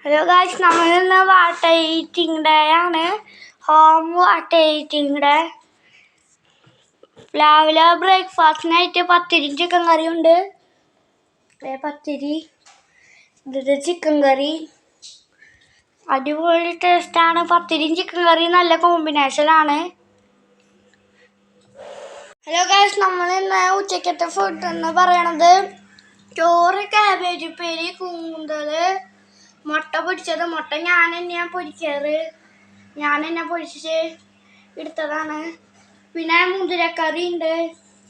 Hello guys, നമ്മളിന്ന് water eating day ആണ്. Home water eating day. രാവിലെ ബ്രേക്ക്ഫാസ്റ്റിനായിട്ട് പത്തിരി ചിക്കൻ കറി ഉണ്ട്. പത്തിരി, ഇത് ചിക്കൻ കറി. അടിപൊളി ടേസ്റ്റാണ്. പത്തിരിയും ചിക്കൻ കറി നല്ല കോമ്പിനേഷനാണ്. ഹലോ ഗായ്സ്, നമ്മളിന്ന് ഉച്ചക്കത്തെ ഫുഡ് എന്ന് പറയണത് ചോറ്, കാബേജ് ഉപ്പേരി, കൂന്തല്, മുട്ട പൊരിച്ചത്. മുട്ട ഞാൻ തന്നെയാണ് പൊരിക്കാറ്. ഞാൻ തന്നെ പൊരിച്ച് എടുത്തതാണ്. പിന്നെ മുതിരക്കറി ഉണ്ട്.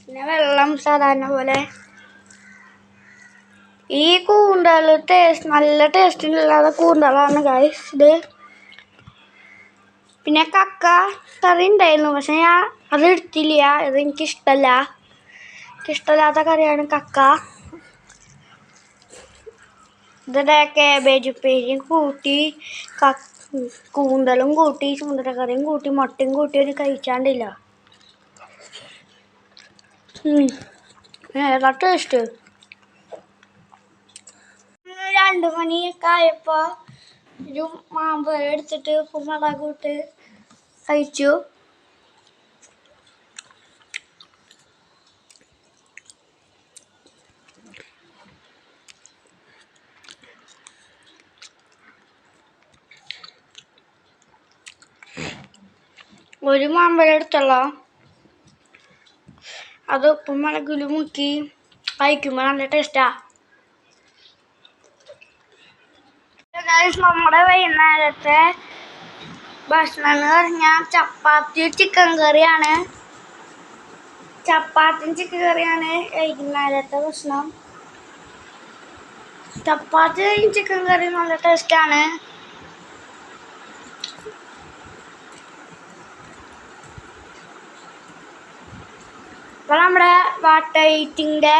പിന്നെ വെള്ളം സാധാരണ പോലെ. ഈ കൂന്തൽ നല്ല ടേസ്റ്റിനുള്ള കൂന്തലാണ് ഗൈസ് ഇത്. പിന്നെ കക്ക കറി ഉണ്ടായിരുന്നു, പക്ഷെ ഞാൻ അത് എടുത്തില്ല. ഇത് എനിക്കിഷ്ടമല്ല. എനിക്കിഷ്ടമില്ലാത്ത കറിയാണ് കക്ക. ഇതിൻ്റെ കാബേജ് ഉപ്പേരിയും കൂട്ടി, കൂന്തലും കൂട്ടി, മുതിരക്കറിയും കൂട്ടി, മുട്ടയും കൂട്ടി ഒരു കഴിച്ചാണ്ടില്ല. ഏതാ ടേസ്റ്റ്. 2 മണിയൊക്കെ ആയപ്പോൾ ഒരു മാമ്പഴം എടുത്തിട്ട് ഉപ്പുമുളകും ഇട്ട് കഴിച്ചു. ഒരു മാമ്പഴം എടുത്തുള്ളൂ. അത് ഉപ്പും മുളകിലും മുക്കി കഴിക്കുമ്പോൾ നല്ല ടേസ്റ്റാ. നമ്മുടെ വൈകുന്നേരത്തെ ഭക്ഷണം എന്ന് പറഞ്ഞാൽ ചപ്പാത്തി ചിക്കൻ കറിയാണ്. വൈകുന്നേരത്തെ ഭക്ഷണം. ചപ്പാത്തിയും ചിക്കൻ കറി നല്ല ടേസ്റ്റാണ്. അപ്പോൾ നമ്മുടെ വാട്ടർ ഈറ്റിംഗ് ഡേ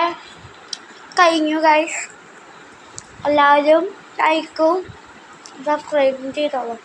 കഴിഞ്ഞു ഗൈസ്. എല്ലാവരും ലൈക്കും സബ്സ്ക്രൈബും ചെയ്തോളൂ.